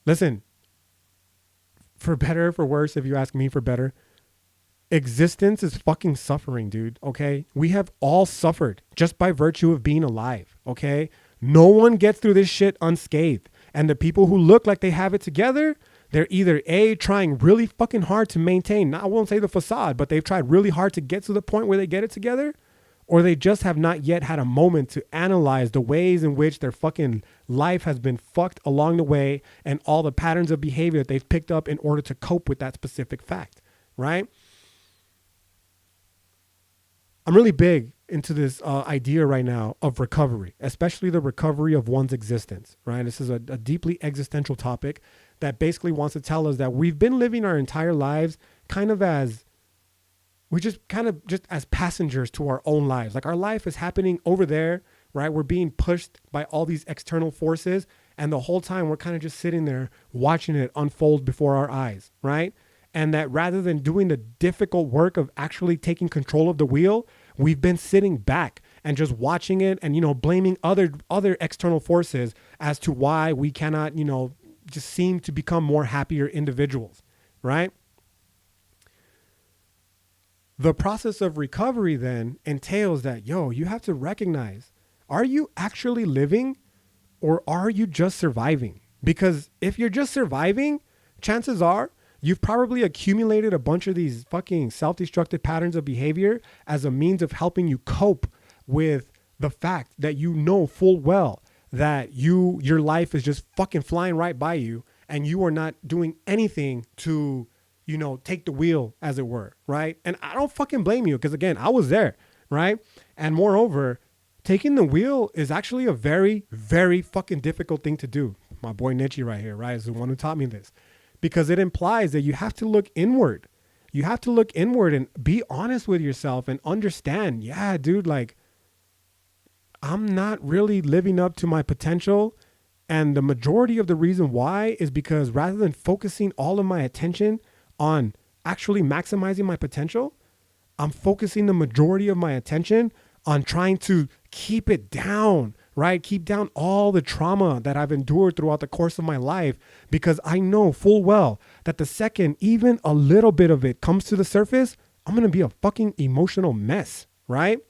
Listen, for better, for worse, if you ask me for better, existence is fucking suffering, dude. Okay. We have all suffered just by virtue of being alive. Okay. No one gets through this shit unscathed. And the people who look like they have it together, they're either A, trying really fucking hard to maintain, I won't say the facade, but they've tried really hard to get to the point where they get it together, or they just have not yet had a moment to analyze the ways in which their fucking life has been fucked along the way and all the patterns of behavior that they've picked up in order to cope with that specific fact, right? I'm really big into this idea right now of recovery, especially the recovery of one's existence, right? This is a deeply existential topic that basically wants to tell us that we've been living our entire lives kind of as as passengers to our own lives. Like our life is happening over there, right? We're being pushed by all these external forces. And the whole time we're kind of just sitting there watching it unfold before our eyes, right? And that rather than doing the difficult work of actually taking control of the wheel, we've been sitting back and just watching it and, blaming other external forces as to why we cannot, just seem to become more happier individuals, right? The process of recovery then entails that, you have to recognize, are you actually living or are you just surviving? Because if you're just surviving, chances are you've probably accumulated a bunch of these fucking self-destructive patterns of behavior as a means of helping you cope with the fact that you know full well that your life is just fucking flying right by you and you are not doing anything to, take the wheel, as it were, right? And I don't fucking blame you because, again, I was there, right? And moreover, taking the wheel is actually a very, very fucking difficult thing to do. My boy Nietzsche right here, right, is the one who taught me this. Because it implies that you have to look inward. You have to look inward and be honest with yourself and understand, yeah, dude, like, I'm not really living up to my potential. And the majority of the reason why is because rather than focusing all of my attention on actually maximizing my potential, I'm focusing the majority of my attention on trying to keep it down, right? Keep down all the trauma that I've endured throughout the course of my life, because I know full well that the second even a little bit of it comes to the surface, I'm going to be a fucking emotional mess, right?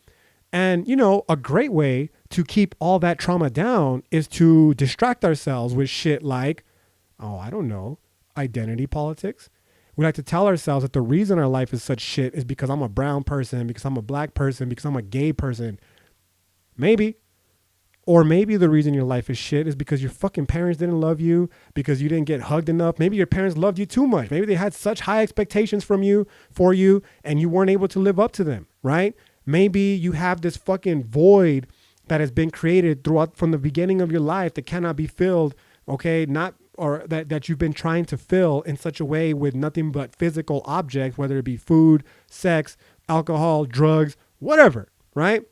And, a great way to keep all that trauma down is to distract ourselves with shit like, identity politics. We like to tell ourselves that the reason our life is such shit is because I'm a brown person, because I'm a black person, because I'm a gay person. Maybe. Or maybe the reason your life is shit is because your fucking parents didn't love you, because you didn't get hugged enough. Maybe your parents loved you too much. Maybe they had such high expectations for you, and you weren't able to live up to them, right? Maybe you have this fucking void that has been created throughout from the beginning of your life that cannot be filled, okay? That you've been trying to fill in such a way with nothing but physical objects, whether it be food, sex, alcohol, drugs, whatever, right?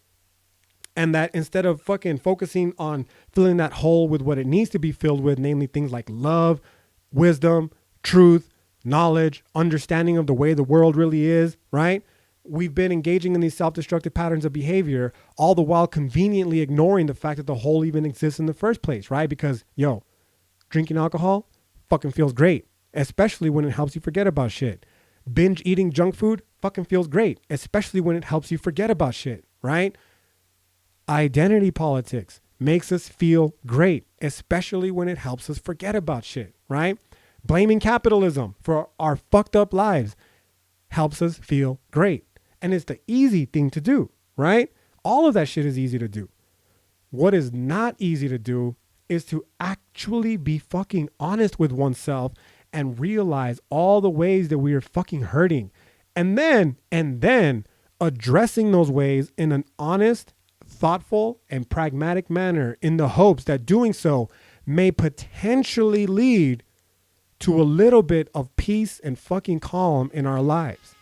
And that instead of fucking focusing on filling that hole with what it needs to be filled with, namely things like love, wisdom, truth, knowledge, understanding of the way the world really is, right? We've been engaging in these self-destructive patterns of behavior, all the while conveniently ignoring the fact that the hole even exists in the first place, right? Because, drinking alcohol fucking feels great, especially when it helps you forget about shit. Binge eating junk food fucking feels great, especially when it helps you forget about shit, right? Identity politics makes us feel great, especially when it helps us forget about shit, right? Blaming capitalism for our fucked up lives helps us feel great. And it's the easy thing to do, right? All of that shit is easy to do. What is not easy to do is to actually be fucking honest with oneself and realize all the ways that we are fucking hurting. And then addressing those ways in an honest, thoughtful, and pragmatic manner in the hopes that doing so may potentially lead to a little bit of peace and fucking calm in our lives.